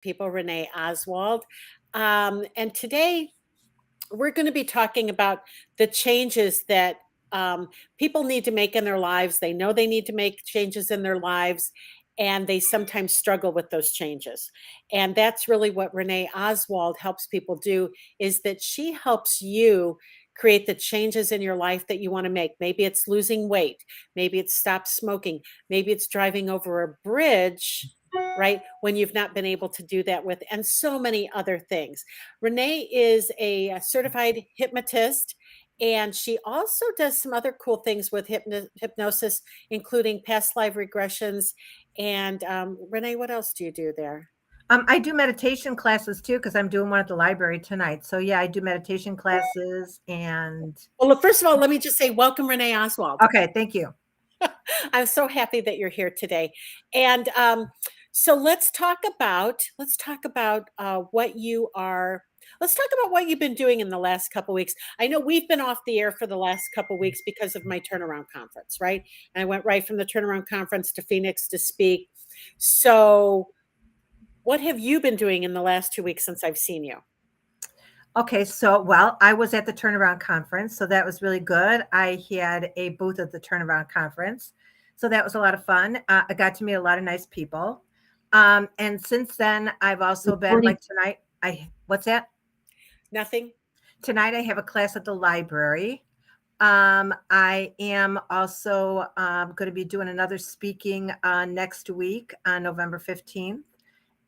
people, Renee Oswald. And today we're going to be talking about the changes that people need to make in their lives. They know they need to make changes in their lives, and they sometimes struggle with those changes. And that's really what Renee Oswald helps people do, is that she helps you create the changes in your life that you want to make. Maybe it's losing weight, maybe it's stop smoking, maybe it's driving over a bridge, right, when you've not been able to do that with, and so many other things. Renee is a certified hypnotist, and she also does some other cool things with hypnosis, including past life regressions. And Renee, what else do you do there? I do meditation classes too because I'm doing one at the library tonight. So yeah, I do meditation classes and Well, look, first of all, let me just say welcome, Renee Oswald. okay, thank you. I'm so happy that you're here today. And so let's talk about what you are. Let's talk about what you've been doing in the last couple weeks. I know we've been off the air for the last couple weeks because of my turnaround conference, right? And I went right from the turnaround conference to Phoenix to speak. So, what have you been doing in the last 2 weeks since I've seen you? Okay, so well, I was at the turnaround conference, so that was really good. I had a booth at the turnaround conference, so that was a lot of fun. I got to meet a lot of nice people, and since then, I've also been like tonight. I what's that? Nothing. Tonight, I have a class at the library. I am also going to be doing another speaking next week on November 15th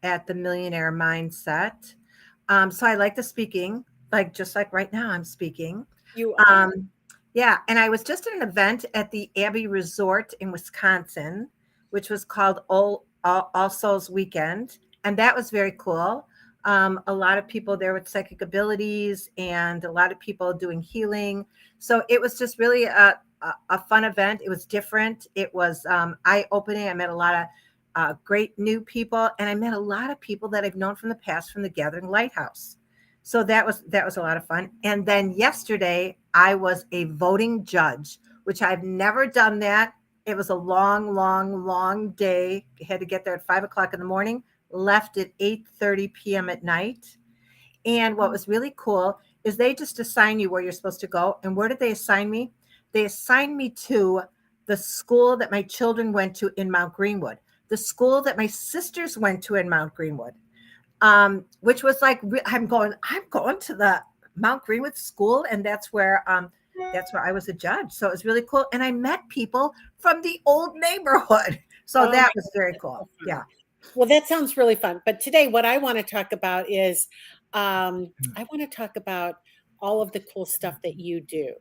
at the Millionaire Mindset. So I like the speaking, like just like right now I'm speaking. You are. Um, yeah, and I was just at an event at the Abbey Resort in Wisconsin, which was called All Souls Weekend, and that was very cool. A lot of people there with psychic abilities, and a lot of people doing healing. So it was just really a fun event. It was different. It was eye opening. I met a lot of great new people, and I met a lot of people that I've known from the past from the Gathering Lighthouse. So that was a lot of fun. And then yesterday I was a voting judge, which I've never done that. It was a long, long, long day. Had to get there at 5 o'clock in the morning. Left at 8:30 p.m. at night. And what was really cool is they just assign you where you're supposed to go. And where did they assign me? They assigned me to the school that my children went to in Mount Greenwood, the school that my sisters went to in Mount Greenwood, which was like I'm going to the Mount Greenwood school, and that's where I was a judge. So it was really cool, and I met people from the old neighborhood. So Oh my that was God, very that's cool. so fun. Yeah. Well, that sounds really fun. But today, what I want to talk about is I want to talk about all of the cool stuff that you do,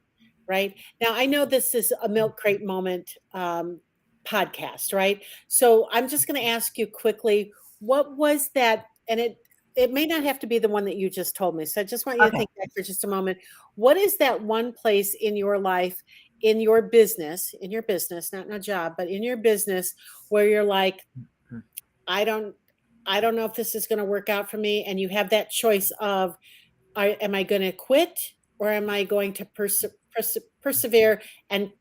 right? Now, I know this is a Milk Crate Moment podcast, right? So I'm just going to ask you quickly, what was that? And it may not have to be the one that you just told me. So I just want you to Okay. think back for just a moment. What is that one place in your life, in your business, not in a job, but in your business, where you're like, I don't I don't know if this is going to work out for me, and you have that choice of am I going to quit, or am I going to persevere and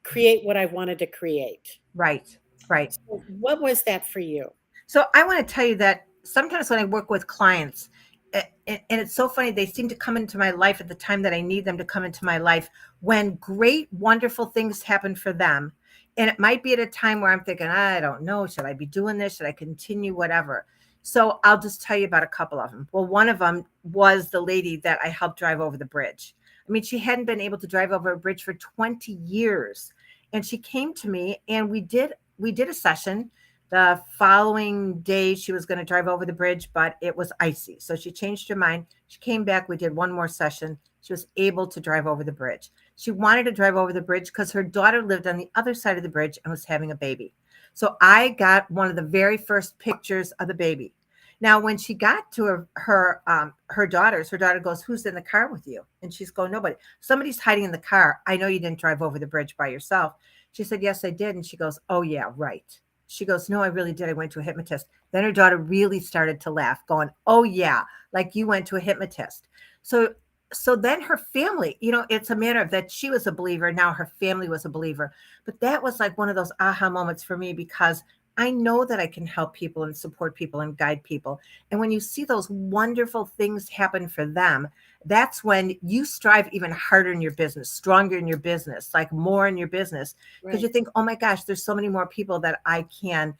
create what I wanted to create? Right. Right. So what was that for you? So I want to tell you that sometimes when I work with clients, and it's so funny, they seem to come into my life at the time that I need them to come into my life when great, wonderful things happen for them. And it might be at a time where I'm thinking, I don't know, should I be doing this? Should I continue? Whatever. So I'll just tell you about a couple of them. Well, one of them was the lady that I helped drive over the bridge. I mean, she hadn't been able to drive over a bridge for 20 years. And she came to me and we did a session. The following day, she was going to drive over the bridge, but it was icy. So she changed her mind. She came back. We did one more session. She was able to drive over the bridge. She wanted to drive over the bridge because her daughter lived on the other side of the bridge and was having a baby. So I got one of the very first pictures of the baby. Now, when she got to her daughters, her daughter goes, "Who's in the car with you?" And she's going, "Nobody. Somebody's hiding in the car. I know you didn't drive over the bridge by yourself." She said, "Yes, I did." And she goes, "Oh, yeah, right." She goes, "No, I really did. I went to a hypnotist." Then her daughter really started to laugh, going, "Oh, yeah, like you went to a hypnotist." So, so then her family, it's a matter of that she was a believer. Now her family was a believer. But that was like one of those aha moments for me because I know that I can help people and support people and guide people. And when you see those wonderful things happen for them, that's when you strive even harder in your business, stronger in your business, like more in your business, because Right. you think, oh my gosh, there's so many more people that I can,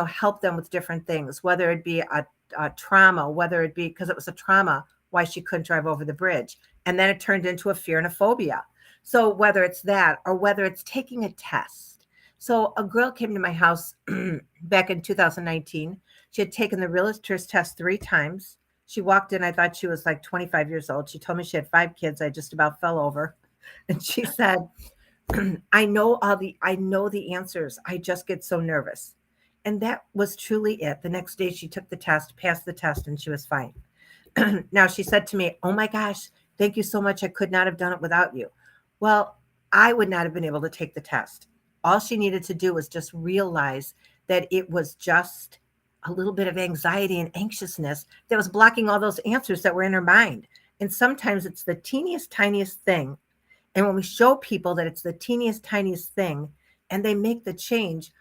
help them with different things, whether it be a trauma, whether it be because it was a trauma, why she couldn't drive over the bridge. And then it turned into a fear and a phobia. So whether it's that or whether it's taking a test. So a girl came to my house back in 2019. She had taken the realtor's test 3 times. She walked in. I thought she was like 25 years old. She told me she had 5 kids. I just about fell over. And she said, I know the answers. I just get so nervous. And that was truly it. The next day she took the test, passed the test, and she was fine. Now she said to me, "Oh my gosh, thank you so much. I could not have done it without you." Well, I would not have been able to take the test. All she needed to do was just realize that it was just a little bit of anxiety and anxiousness that was blocking all those answers that were in her mind. And sometimes it's the teeniest, tiniest thing. And when we show people that it's the teeniest, tiniest thing and they make the change,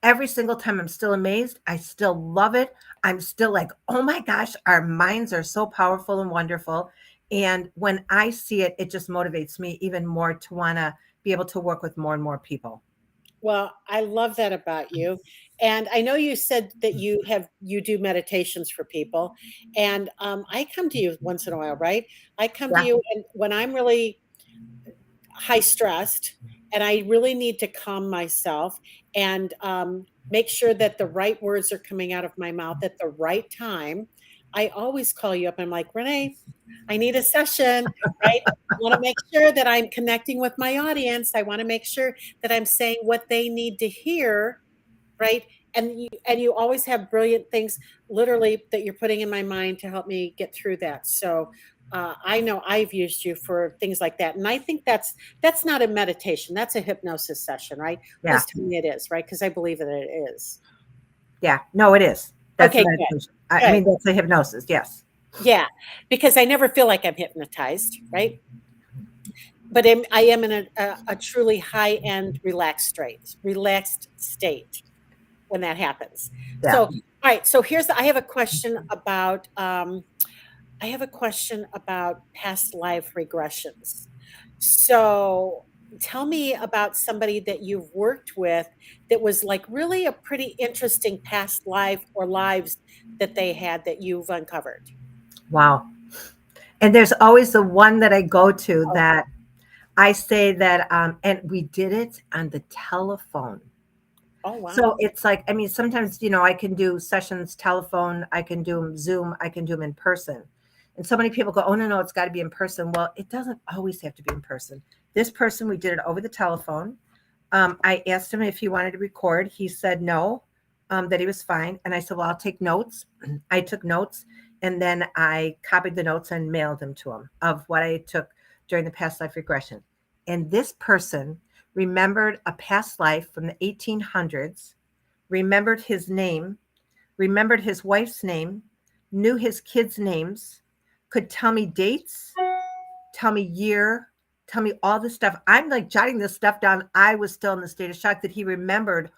every single time I'm still amazed. I still love it. I'm still like, oh my gosh, our minds are so powerful and wonderful. And when I see it, it just motivates me even more to want to be able to work with more and more people. Well, I love that about you. And I know you said that you do meditations for people. And I come to you once in a while, right? I come to Yeah. you and when I'm really high stressed and I really need to calm myself and make sure that the right words are coming out of my mouth at the right time. I always call you up. I'm like, Renee, I need a session, right? I want to make sure that I'm connecting with my audience. I want to make sure that I'm saying what they need to hear, right? And you always have brilliant things literally that you're putting in my mind to help me get through that. So I know I've used you for things like that, and I think that's not a meditation. That's a hypnosis session, right? Yeah. Please tell me it is, right? Because I believe that it is. Yeah. No, it is. That's the Okay, good, meditation. I good. mean, that's the hypnosis. Yes. Yeah, because I never feel like I'm hypnotized, right? But I am in a truly high end relaxed state when that happens. So, Yeah. all right. So I have a question about past life regressions. So, tell me about somebody that you've worked with that was like really a pretty interesting past life or lives that they had that you've uncovered. Wow. And there's always the one that I go to Oh, that I say that, and we did it on the telephone. oh So wow. it's like, I mean, sometimes, I can do sessions telephone, I can do 'em Zoom, I can do them in person. And so many people go, oh, no, no, it's got to be in person. Well, it doesn't always have to be in person. This person, we did it over the telephone. I asked him if he wanted to record. He said no, that he was fine. And I said, well, I'll take notes. I took notes and then I copied the notes and mailed them to him of what I took during the past life regression. And this person remembered a past life from the 1800s, remembered his name, remembered his wife's name, knew his kids' names, could tell me dates, tell me year, tell me all this stuff. I'm like jotting this stuff down. I was still in the state of shock that he remembered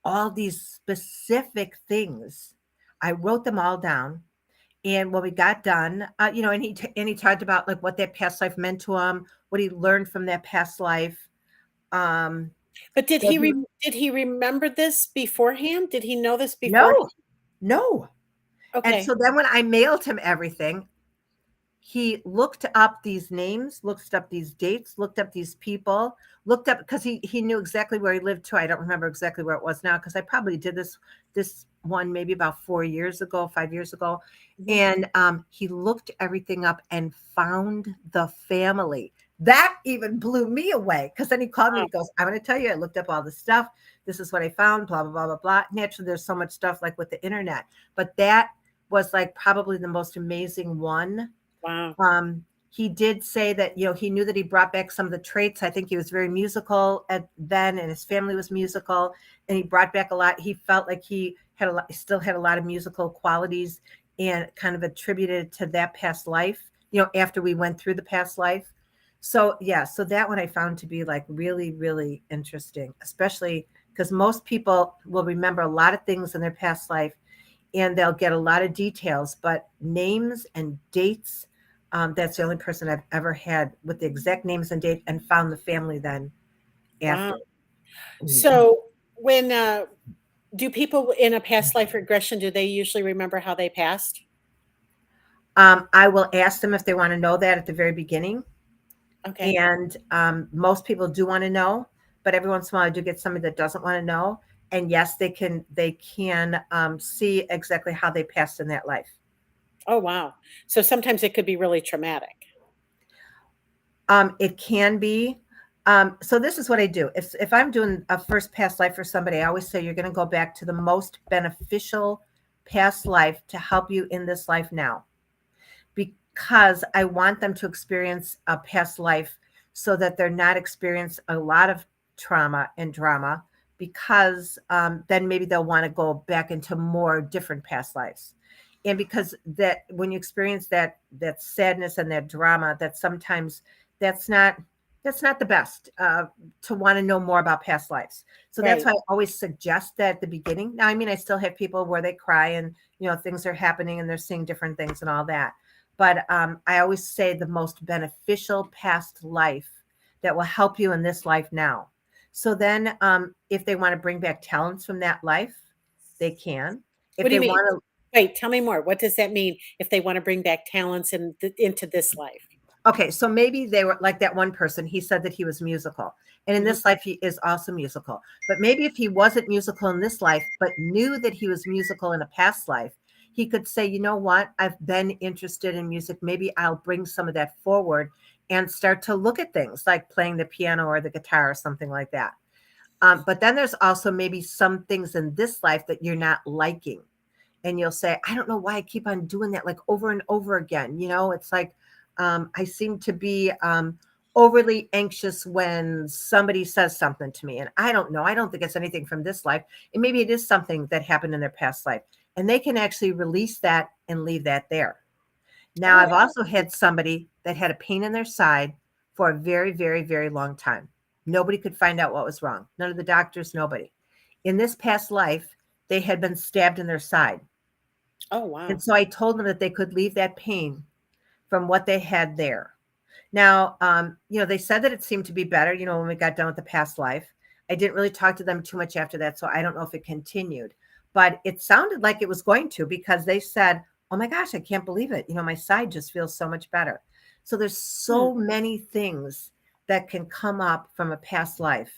all these specific things. I wrote them all down. And when we got done, and he talked about like what that past life meant to him, what he learned from that past life. Um, But that he did he remember this beforehand? Did he know this beforehand? no, no. And Okay. so then when I mailed him everything, he looked up these names, looked up these dates, looked up these people, looked up because he knew exactly where he lived too. I don't remember exactly where it was now because I probably did this one maybe about 4 years ago, 5 years ago. Mhm. And he looked everything up and found the family. That even blew me away because then he called me. Wow. He goes, I'm going to tell you, I looked up all this stuff. This is what I found, blah, blah, blah, blah, blah. Naturally, there's so much stuff like with the internet, but that was like probably the most amazing one. Wow. He did say that, he knew that he brought back some of the traits. I think he was very musical at then, and his family was musical, and he brought back a lot. He felt like he had still had a lot of musical qualities, and kind of attributed to that past life. After we went through the past life. So yeah, so that one I found to be like really, really interesting, especially because most people will remember a lot of things in their past life and they'll get a lot of details, but names and dates, that's the only person I've ever had with the exact names and date and found the family then Wow. after. So when do people in a past life regression, do they usually remember how they passed? I will ask them if they want to know that at the very beginning. Okay. And most people do want to know, but every once in a while I do get somebody that doesn't want to know. And yes, they can see exactly how they passed in that life. Oh, wow. So sometimes it could be really traumatic. It can be. So this is what I do. If I'm doing a first past life for somebody, I always say you're going to go back to the most beneficial past life to help you in this life now, because I want them to experience a past life so that they're not experience a lot of trauma and drama, because then maybe they'll want to go back into more different past lives. And because that when you experience that sadness and that drama, that sometimes that's not that's not the best, to want to know more about past lives. So that's Right. why I always suggest that at the beginning. Now, I mean, I still have people where they cry and things are happening and they're seeing different things and all that, but I always say the most beneficial past life that will help you in this life now. So then, if they want to bring back talents from that life, they can. What If do you they mean? want Wait, tell me more. What does that mean if they want to bring back talents into this life? to, okay, so maybe they were like that one person. He said that he was musical, and in Mhm. this life, he is also musical. But maybe if he wasn't musical in this life, but knew that he was musical in a past life, he could say, you know what? I've been interested in music. Maybe I'll bring some of that forward and start to look at things like playing the piano or the guitar or something like that. But then there's also maybe some things in this life that you're not liking. And you'll say, I don't know why I keep on doing that like over and over again. It's like I seem to be overly anxious when somebody says something to me. And I don't know. I don't think it's anything from this life. And maybe it is something that happened in their past life. And they can actually release that and leave that there. Now, Oh, I've also had somebody that had a pain in their side for a very, very, very long time. Nobody could find out what was wrong. None of the doctors, nobody. In this past life, they had been stabbed in their side. oh, And wow. so I told them that they could leave that pain from what they had there. Now, they said that it seemed to be better, when we got done with the past life. I didn't really talk to them too much after that, so I don't know if it continued, but it sounded like it was going to, because they said, oh my gosh, I can't believe it. My side just feels so much better. So there's Hmm. so many things that can come up from a past life.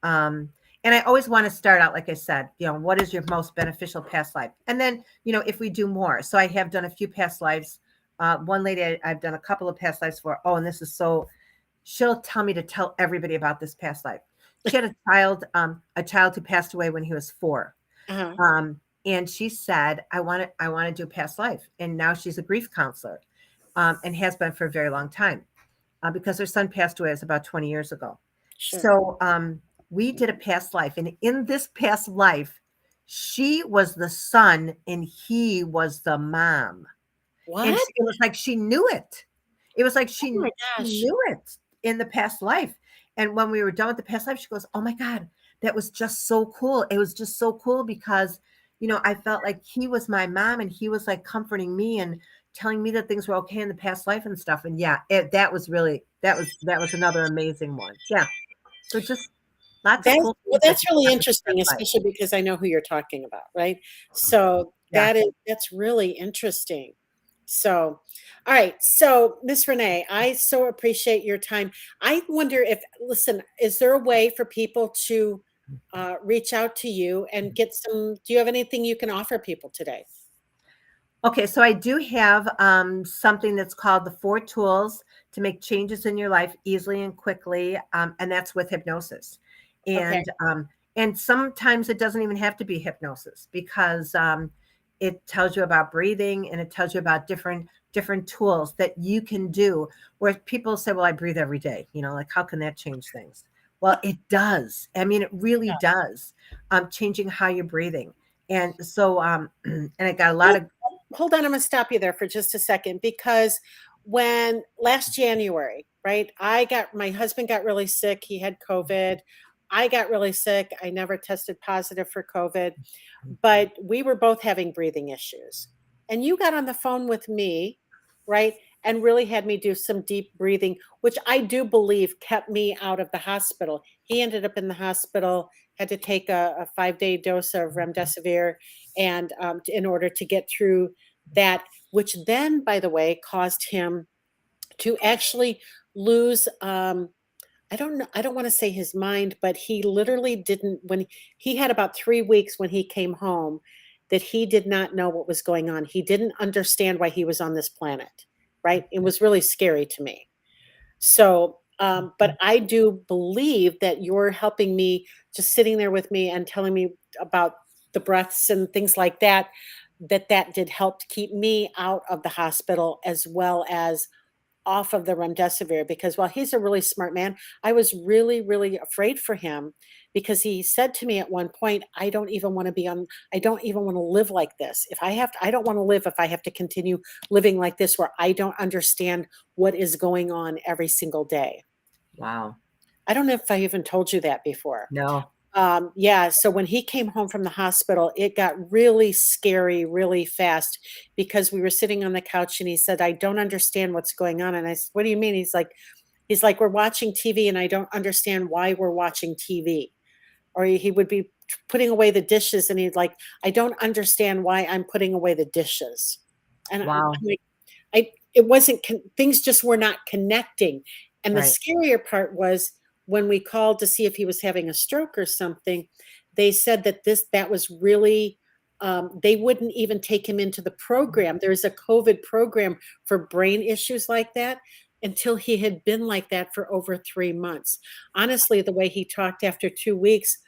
Um, and I always want to start out, like I said, what is your most beneficial past life? And then, if we do more. So I have done a few past lives. One lady I've done a couple of past lives for. Oh, and this is so, she'll tell me to tell everybody about this past life. She had a child who passed away when he was 4. Uh-huh. And she said, I want to do past life. And now she's a grief counselor, and has been for a very long time, because her son passed away was about 20 years ago. Sure. So we did a past life. And in this past life, she was the son and he was the mom. And What? it was like she knew it. It was like Oh she my she gosh. knew it in the past life. And when we were done with the past life, she goes, "Oh my God, that was just so cool. It was just so cool because, I felt like he was my mom and he was like comforting me and telling me that things were okay in the past life and stuff." And yeah, that was really that was another amazing one. Yeah. So just lots of cool Well, things that that's can really happen in interesting, past life. especially because I know who you're talking about, right? So Yeah. that's really interesting. So, all right. So, Miss Renee, I so appreciate your time. I wonder if, listen, is there a way for people to reach out to you and get some? Do you have anything you can offer people today? Okay, so I do have something that's called the 4 tools to make changes in your life easily and quickly, and that's with hypnosis. Okay. And sometimes it doesn't even have to be hypnosis, because it tells you about breathing and it tells you about different tools that you can do. Where people say, "Well, I breathe every day," like how can that change things? Well, it does. I mean, it really does. Changing how you're breathing. And so, and I got a lot Hold of. hold on, I'm gonna stop you there for just a second because when last January, right, my husband got really sick, he had COVID. I got really sick. I never tested positive for COVID, but we were both having breathing issues. And you got on the phone with me, right? And really had me do some deep breathing, which I do believe kept me out of the hospital. He ended up in the hospital, had to take a 5-day dose of remdesivir, and in order to get through that, which then, by the way, caused him to actually lose. I don't know. I don't want to say his mind, but he literally didn't. When he had about 3 weeks when he came home, that he did not know what was going on. He didn't understand why he was on this planet. Right? It was really scary to me. So, but I do believe that you're helping me, just sitting there with me and telling me about the breaths and things like that, that did help to keep me out of the hospital as well as off of the remdesivir, because while he's a really smart man, I was really, really afraid for him, because he said to me at one point, I don't even want to live like this. I don't want to live if I have to continue living like this, where I don't understand what is going on every single day. Wow. I don't know if I even told you that before. No. Yeah, so when he came home from the hospital, it got really scary really fast, because we were sitting on the couch and he said, "I don't understand what's going on." And I said, "What do you mean?" He's like, "We're watching TV and I don't understand why we're watching TV." Or he would be putting away the dishes and he'd like, "I don't understand why I'm putting away the dishes." And I'm Wow. like, it wasn't things just were not connecting. And the Right. scarier part was when we called to see if he was having a stroke or something, they said that was really, they wouldn't even take him into the program. There's a COVID program for brain issues like that, until he had been like that for over 3 months. Honestly, the way he talked after 2 weeks,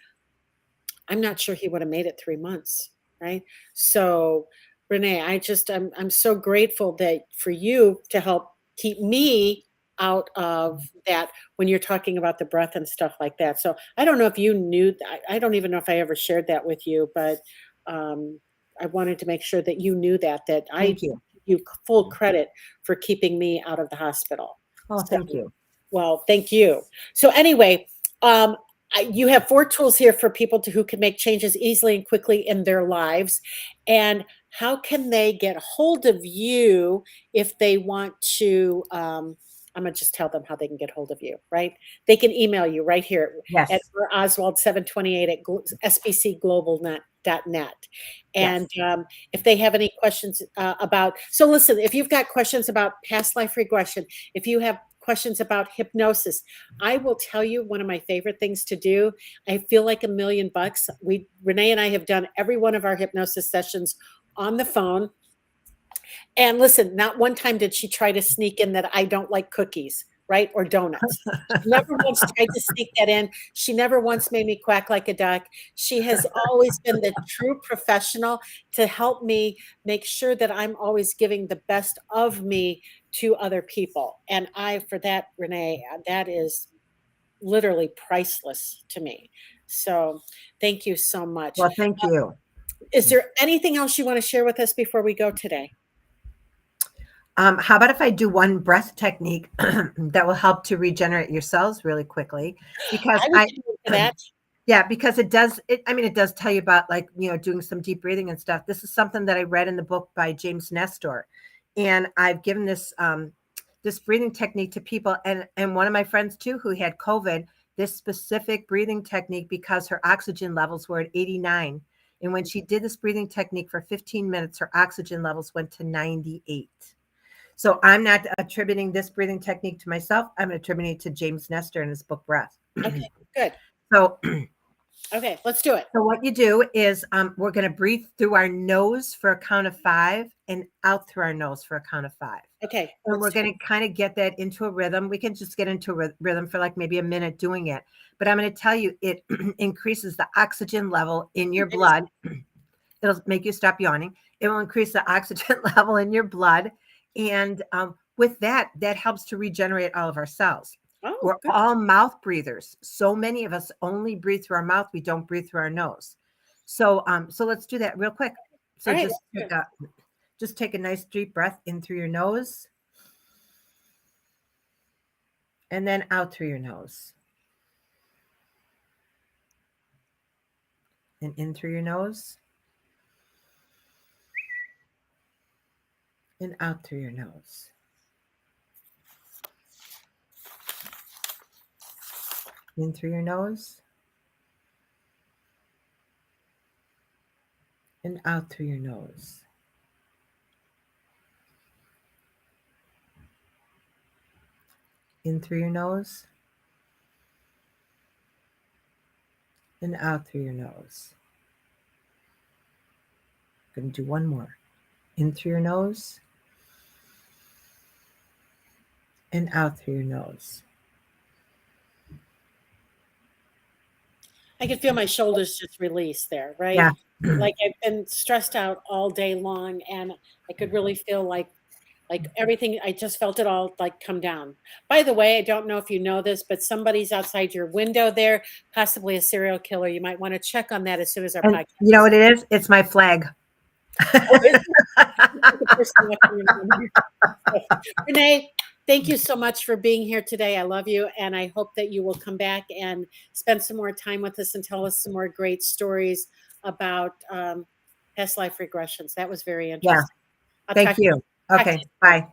I'm not sure he would have made it 3 months, right? So, Renee, I'm so grateful that for you to help keep me out of that when you're talking about the breath and stuff like that. So, I don't know if you knew I don't even know if I ever shared that with you, but I wanted to make sure that you knew that I Thank you. give you full credit for keeping me out of the hospital. Oh, So, thank you. well, thank you. So anyway, um, you have 4 tools here for people who can make changes easily and quickly in their lives. And how can they get hold of you if they want to? I'm going to just tell them how they can get hold of you, right? They can email you right here at Yes. oswald728 at spcglobalnet.net. And Yes. if they have any questions so listen, if you've got questions about past life regression, if you have questions about hypnosis, I will tell you one of my favorite things to do. I feel like $1,000,000. Renee and I have done every one of our hypnosis sessions on the phone. And listen, not one time did she try to sneak in that I don't like cookies, right? Or donuts. She never once tried to sneak that in. She never once made me quack like a duck. She has always been the true professional to help me make sure that I'm always giving the best of me to other people. And for that, Renee, that is literally priceless to me. So thank you so much. Well, thank you. Is there anything else you want to share with us before we go today? How about if I do one breath technique that will help to regenerate your cells really quickly? Because I would get into that. yeah, because I mean, it does tell you about, like, doing some deep breathing and stuff. This is something that I read in the book by James Nestor. And I've given this breathing technique to people, and one of my friends too, who had COVID, this specific breathing technique, because her oxygen levels were at 89. And when she did this breathing technique for 15 minutes, her oxygen levels went to 98. So I'm not attributing this breathing technique to myself. I'm attributing it to James Nestor in his book Breath. Okay, good. So, Okay, let's do it. so what you do is we're going to breathe through our nose for a count of 5 and out through our nose for a count of 5. Okay, And we're let's do going to kind of get that into a rhythm. We can just get into a rhythm for like maybe a minute doing it. But I'm going to tell you, it increases the oxygen level in your it. blood. It'll make you stop yawning. It will increase the oxygen level in your blood. And with that, that helps to regenerate all of our cells. Oh, We're good. all mouth breathers. So many of us only breathe through our mouth. We don't breathe through our nose. So let's do that real quick. All So right, just take a nice deep breath in through your nose and then out through your nose. and in through your nose and out through your nose. In through your nose and out through your nose. In through your nose and out through your nose. I'm going to do one more. In through your nose and out through your nose. I could feel my shoulders just release there, right? Yeah. Like I've been stressed out all day long, and I could really feel like everything, I just felt it all like come down. By the way, I don't know if you know this, but somebody's outside your window there, possibly a serial killer. You might want to check on that as soon as our And podcast you know is what it is? It's my flag. oh, is it? The person walking around here. So, Renee, thank you so much for being here today. I love you, and I hope that you will come back and spend some more time with us and tell us some more great stories about past life regressions. That was very Yeah. interesting. I'll Thank talk to you. you. Talk to Okay. you soon. Bye.